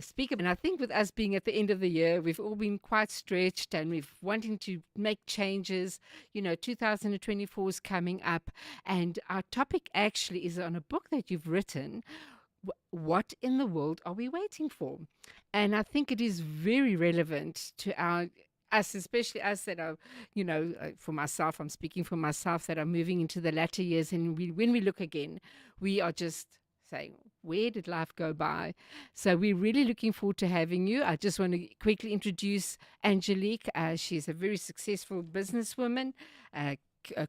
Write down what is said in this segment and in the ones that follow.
speak about. And I think with us being at the end of the year, we've all been quite stretched and we've wanting to make changes. 2024 is coming up, and our topic actually is on a book that you've written. What in the world are we waiting for? And I think it is very relevant to us, especially us that are, for myself, I'm speaking for myself, that are moving into the latter years. And when we look again, we are just saying, where did life go by? So we're really looking forward to having you. I just want to quickly introduce Angelique. She's a very successful businesswoman, a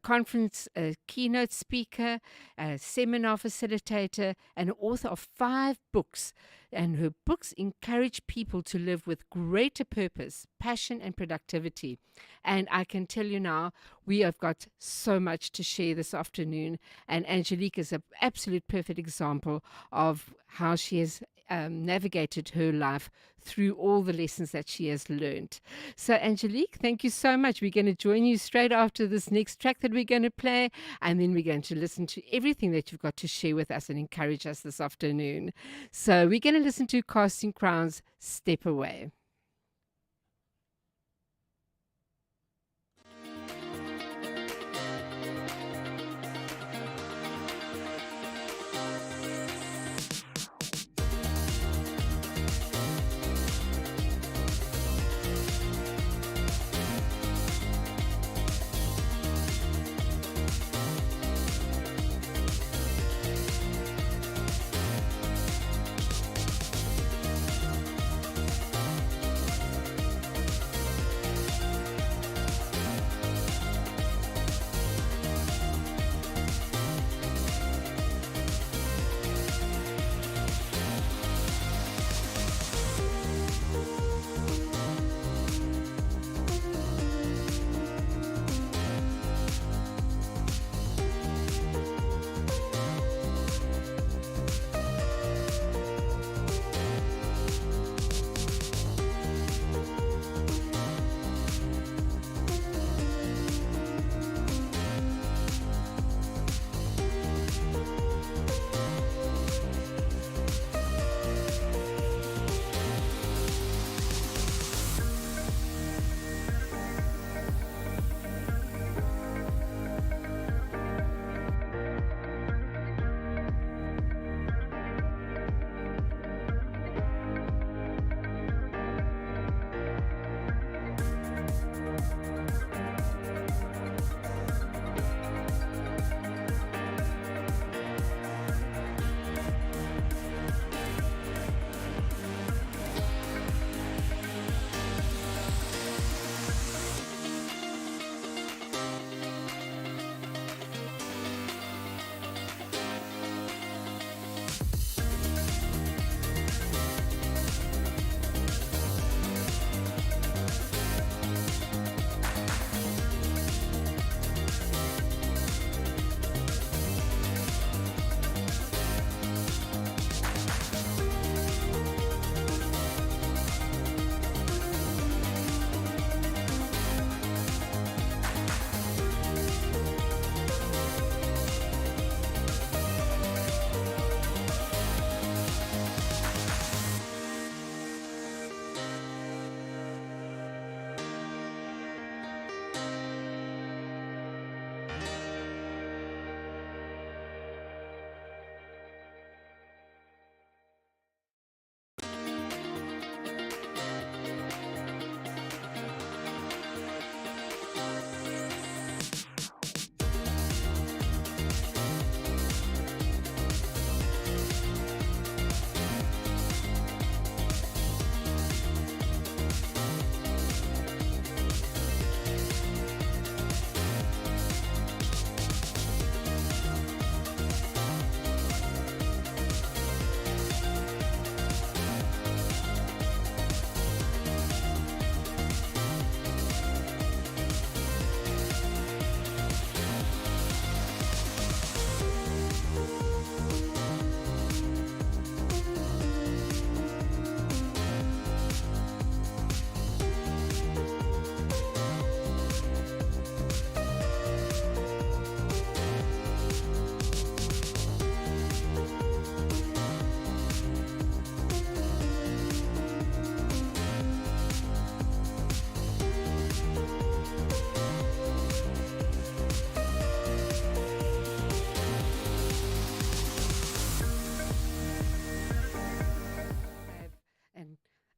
conference keynote speaker, a seminar facilitator, and author of 5 books. And her books encourage people to live with greater purpose, passion, and productivity. And I can tell you now, we have got so much to share this afternoon. And Angelique is an absolute perfect example of how she has navigated her life through all the lessons that she has learned. So, Angelique, thank you so much. We're going to join you straight after this next track that we're going to play, and then we're going to listen to everything that you've got to share with us and encourage us this afternoon. So, we're going to listen to Casting Crowns, Step Away.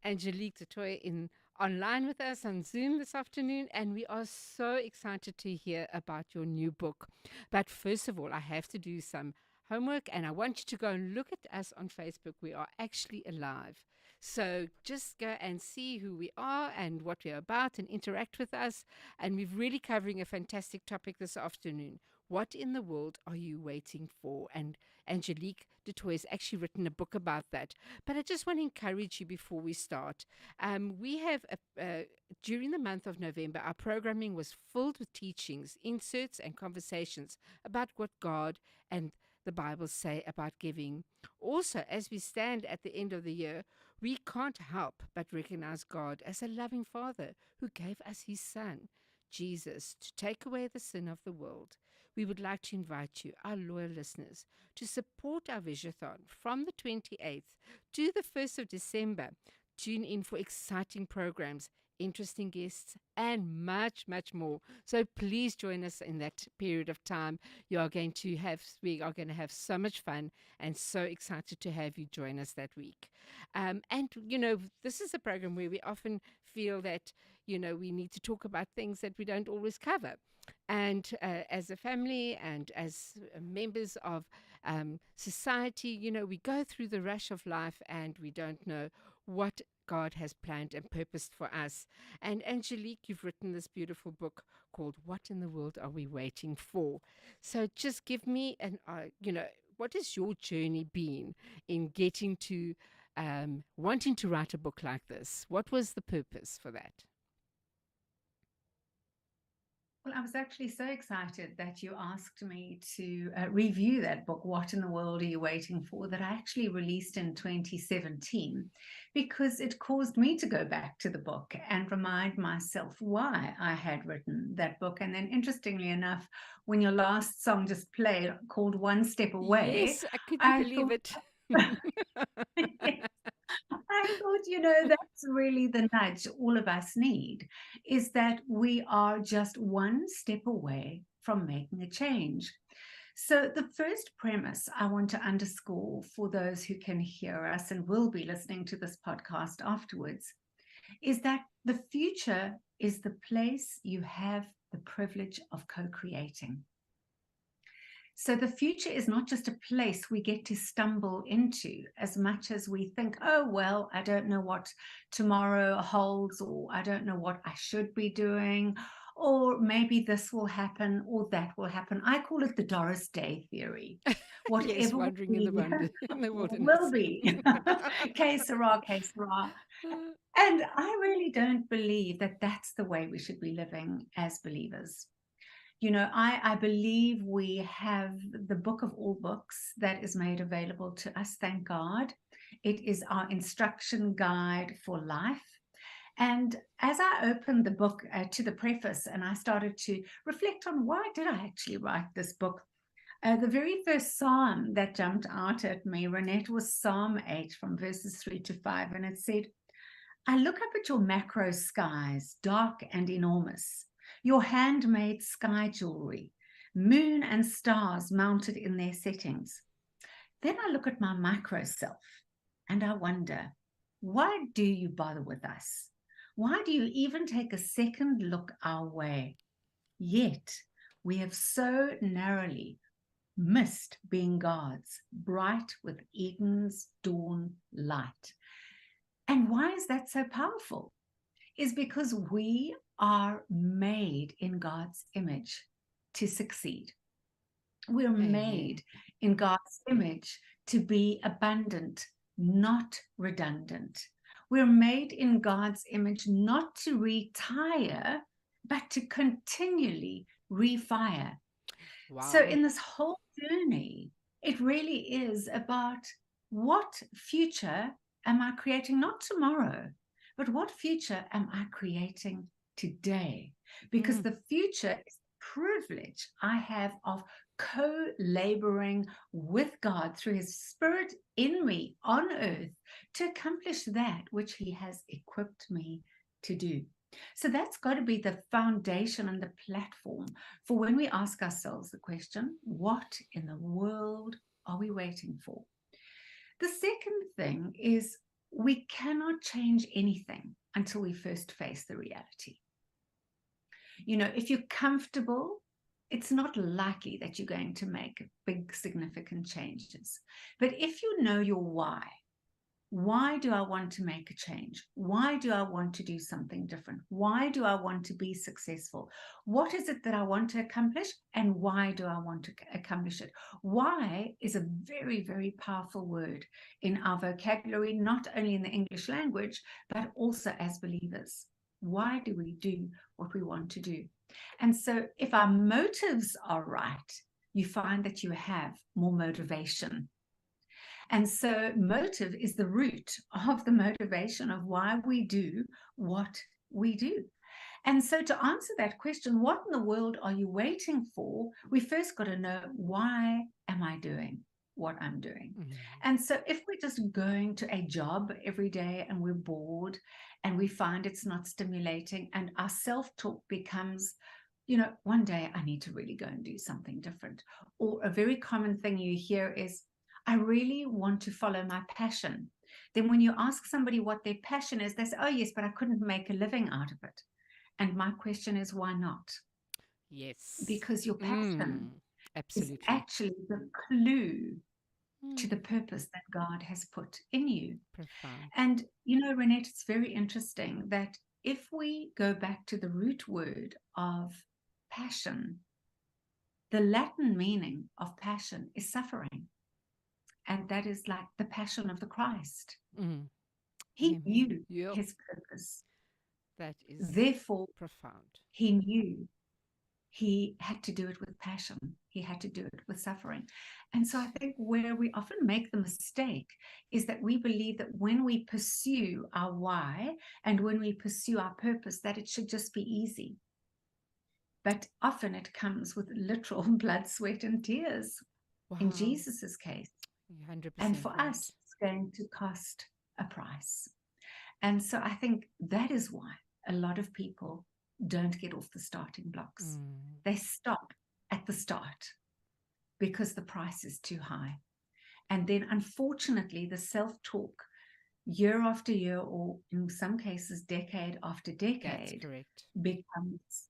Angelique Du Toit in online with us on Zoom this afternoon, and we are so excited to hear about your new book. But first of all, I have to do some homework, and I want you to go and look at us on Facebook. We are actually alive. So just go and see who we are and what we're about and interact with us. And we're really covering a fantastic topic this afternoon. What in the world are you waiting for? And Angelique Du Toit has actually written a book about that. But I just want to encourage you before we start. We have, during the month of November, our programming was filled with teachings, inserts, and conversations about what God and the Bible say about giving. Also, as we stand at the end of the year, we can't help but recognize God as a loving Father who gave us His Son, Jesus, to take away the sin of the world. We would like to invite you, our loyal listeners, to support our Visiothon from the 28th to the 1st of December. Tune in for exciting programs, interesting guests, and much, much more. So please join us in that period of time. We are going to have so much fun and so excited to have you join us that week. This is a program where we often feel that, we need to talk about things that we don't always cover. And as a family and as members of society, we go through the rush of life and we don't know what God has planned and purposed for us. And Angelique, you've written this beautiful book called What in the World Are We Waiting For? So just give me what has your journey been in getting to wanting to write a book like this? What was the purpose for that? Well, I was actually so excited that you asked me to review that book, What in the World Are You Waiting For? That I actually released in 2017, because it caused me to go back to the book and remind myself why I had written that book. And then, interestingly enough, when your last song just played, called One Step Away, Yes, could you I believe thought, it? I thought, that's really the nudge all of us need, is that we are just one step away from making a change. So, the first premise I want to underscore for those who can hear us and will be listening to this podcast afterwards is that the future is the place you have the privilege of co creating. So the future is not just a place we get to stumble into as much as we think, oh, well, I don't know what tomorrow holds, or I don't know what I should be doing, or maybe this will happen or that will happen. I call it the Doris Day theory. Yes, Whatever will wandering in be, in the will wilderness. be. Que sera, que sera. And I really don't believe that that's the way we should be living as believers. I believe we have the book of all books that is made available to us, thank God. It is our instruction guide for life. And as I opened the book to the preface and I started to reflect on why did I actually write this book, the very first psalm that jumped out at me, Renette, was Psalm 8 from verses 3 to 5. And it said, I look up at your macro skies, dark and enormous, your handmade sky jewelry, moon and stars mounted in their settings. Then I look at my micro self and I wonder, why do you bother with us? Why do you even take a second look our way? Yet we have so narrowly missed being God's, bright with Eden's dawn light. And why is that so powerful? Is because we are made in God's image to succeed. We're Amen. made in God's image to be abundant, not redundant. We're made in God's image not to retire, but to continually refire. So, Wow. in this whole journey, it really is about what future am I creating, not tomorrow, but what future am I creating today? Because Mm, the future is the privilege I have of co laboring with God through His Spirit in me on earth to accomplish that which He has equipped me to do. So that's got to be the foundation and the platform for when we ask ourselves the question, what in the world are we waiting for? The second thing is, we cannot change anything until we first face the reality. If you're comfortable, it's not likely that you're going to make big, significant changes. But if you know your why do I want to make a change? Why do I want to do something different? Why do I want to be successful? What is it that I want to accomplish? And why do I want to accomplish it? Why is a very, very powerful word in our vocabulary, not only in the English language, but also as believers. Why do we do what we want to do? And so if our motives are right, you find that you have more motivation. And so motive is the root of the motivation of why we do what we do. And so to answer that question, what in the world are you waiting for? We first got to know, why am I doing what I'm doing? Mm. And so if we're just going to a job every day and we're bored and we find it's not stimulating and our self-talk becomes, one day I need to really go and do something different. Or a very common thing you hear is, I really want to follow my passion. Then when you ask somebody what their passion is, they say, oh yes, but I couldn't make a living out of it. And my question is, why not? Yes. Because your passion is Absolutely. actually the clue to the Mm. purpose that God has put in you. Profound. And, Renette, it's very interesting that if we go back to the root word of passion, the Latin meaning of passion is suffering. And that is like the passion of the Christ. Mm. He Amen. knew Yep. his purpose. That is Therefore, profound. he knew he had to do it with passion. He had to do it with suffering. And so I think where we often make the mistake is that we believe that when we pursue our why and when we pursue our purpose, that it should just be easy. But often it comes with literal blood, sweat, and tears in Wow. Jesus's case. 100% And for right. us, it's going to cost a price. And so I think that is why a lot of people don't get off the starting blocks. Mm. They stop at the start because the price is too high. And then, unfortunately, the self-talk year after year, or in some cases, decade after That's decade, correct. becomes,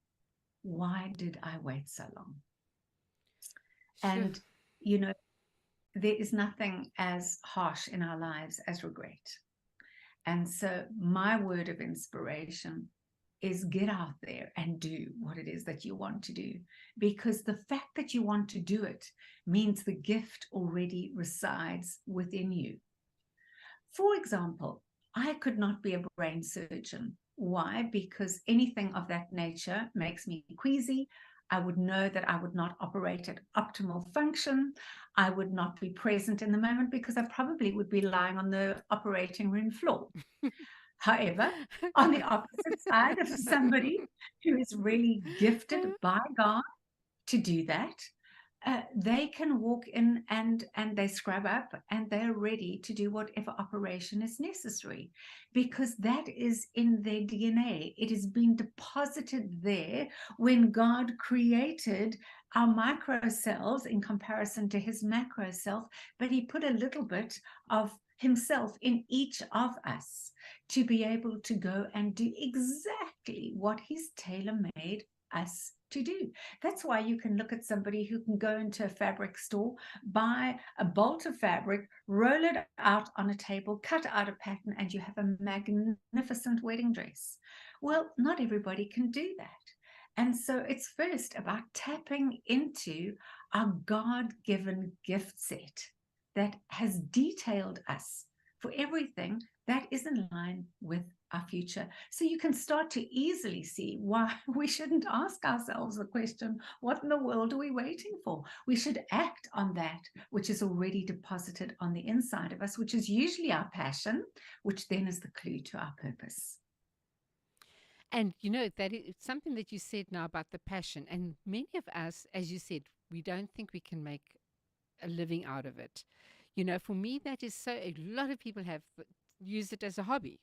why did I wait so long? Sure. And, there is nothing as harsh in our lives as regret. And so my word of inspiration is get out there and do what it is that you want to do, because the fact that you want to do it means the gift already resides within you. For example, I could not be a brain surgeon. Why? Because anything of that nature makes me queasy. I would know that I would not operate at optimal function. I would not be present in the moment because I probably would be lying on the operating room floor. However, on the opposite side of somebody who is really gifted by God to do that, they can walk in and they scrub up and they're ready to do whatever operation is necessary, because that is in their DNA. It has been deposited there when God created our micro cells in comparison to his macro self, but he put a little bit of himself in each of us to be able to go and do exactly what he's tailor-made us to do. That's why you can look at somebody who can go into a fabric store, buy a bolt of fabric, roll it out on a table, cut out a pattern, and you have a magnificent wedding dress. Well, not everybody can do that. And so it's first about tapping into our God-given gift set that has detailed us for everything that is in line with our future. So you can start to easily see why we shouldn't ask ourselves the question, what in the world are we waiting for? We should act on that which is already deposited on the inside of us, which is usually our passion, which then is the clue to our purpose. And that is something that you said now about the passion. And many of us, as you said, we don't think we can make a living out of it. For me, that is so. A lot of people have used it as a hobby,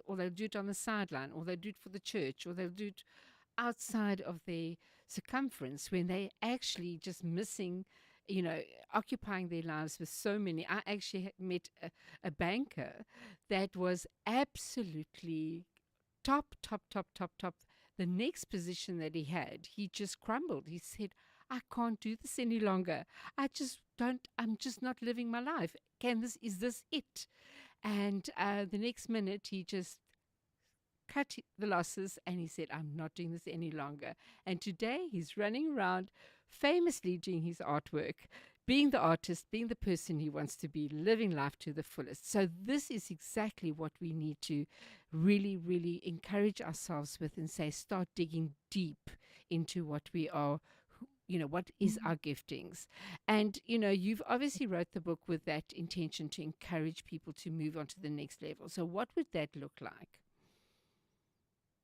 or they'll do it on the sideline, or they'll do it for the church, or they'll do it outside of their circumference when they actually just missing you know, occupying their lives with so many. I actually met a banker that was absolutely top, top, top, top, top. The next position that he had, he just crumbled. He said, I can't do this any longer. I just don't, I'm just not living my life. Is this it? And the next minute, he just cut the losses and he said, I'm not doing this any longer. And today he's running around famously doing his artwork, being the artist, being the person he wants to be, living life to the fullest. So, this is exactly what we need to really, really encourage ourselves with and say, start digging deep into what we are. What is our giftings? And, you've obviously wrote the book with that intention to encourage people to move on to the next level. So, what would that look like?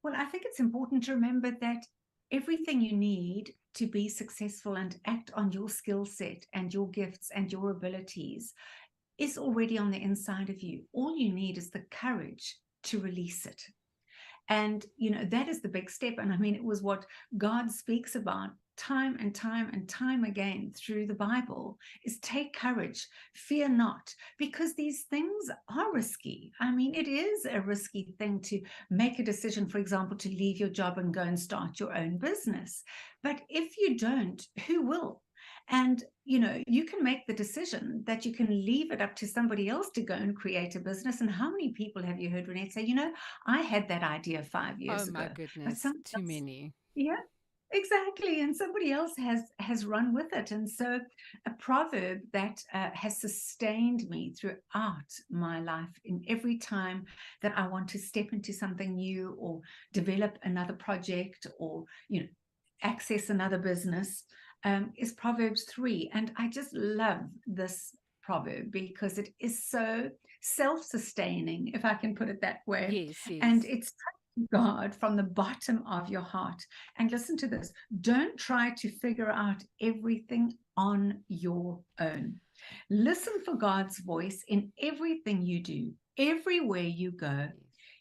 Well, I think it's important to remember that everything you need to be successful and act on your skill set and your gifts and your abilities is already on the inside of you. All you need is the courage to release it. And, that is the big step. And I mean, it was what God speaks about time and time and time again through the Bible is take courage, fear not, because these things are risky. I mean, it is a risky thing to make a decision, for example, to leave your job and go and start your own business. But if you don't, who will? And, you can make the decision that you can leave it up to somebody else to go and create a business. And how many people have you heard, Renee, say, I had that idea 5 Oh years my ago, but goodness, somebody too else, many. yeah, exactly. And somebody else has run with it. And so a proverb that has sustained me throughout my life in every time that I want to step into something new or develop another project or, access another business is Proverbs 3. And I just love this proverb because it is so self-sustaining, if I can put it that way. Yes, And yes. it's God from the bottom of your heart. And listen to this. Don't try to figure out everything on your own. Listen for God's voice in everything you do, everywhere you go.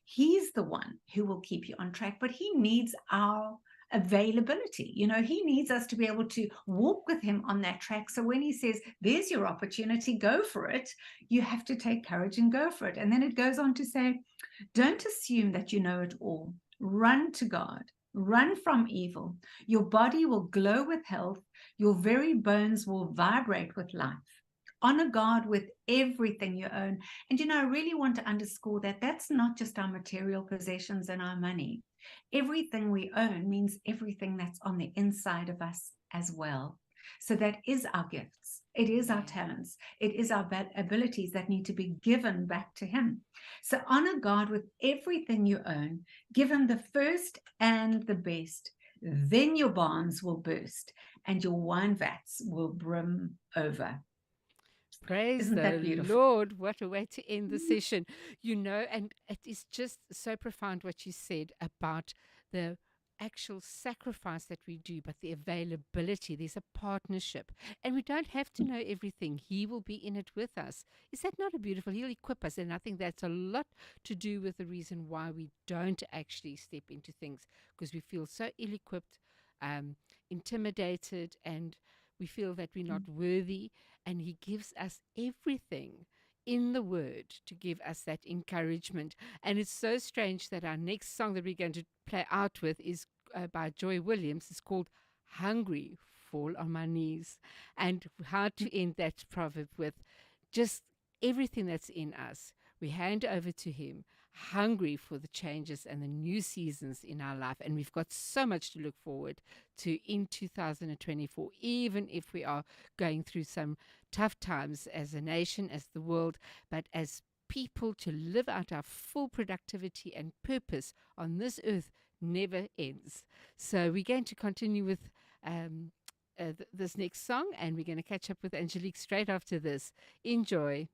He's the one who will keep you on track, but he needs our availability. He needs us to be able to walk with him on that track. So when he says, there's your opportunity, go for it, you have to take courage and go for it. And then it goes on to say, don't assume that you know it all. Run to God. Run from evil. Your body will glow with health. Your very bones will vibrate with life. Honor God with everything you own. And, I really want to underscore that that's not just our material possessions and our money. Everything we own means everything that's on the inside of us as well. So that is our gifts. It is our talents. It is our abilities that need to be given back to him. So honor God with everything you own. Give him the first and the best. Then your barns will burst and your wine vats will brim over. Praise Isn't the that beautiful? Lord. What a way to end the session. And it is just so profound what you said about the actual sacrifice that we do, but the availability. There's a partnership, and we don't have to know everything. He will be in it with us. Is that not a beautiful? He'll equip us, and I think that's a lot to do with the reason why we don't actually step into things, because we feel so ill-equipped, intimidated, and we feel that we're not worthy. And he gives us everything in the word to give us that encouragement. And it's so strange that our next song that we're going to play out with is by Joy Williams. It's called Hungry, Fall on My Knees. And how to end that proverb with just everything that's in us. We hand over to him, hungry for the changes and the new seasons in our life. And we've got so much to look forward to in 2024, even if we are going through some tough times as a nation, as the world, but as people, to live out our full productivity and purpose on this earth never ends. So we're going to continue with this next song, and we're going to catch up with Angelique straight after this. Enjoy.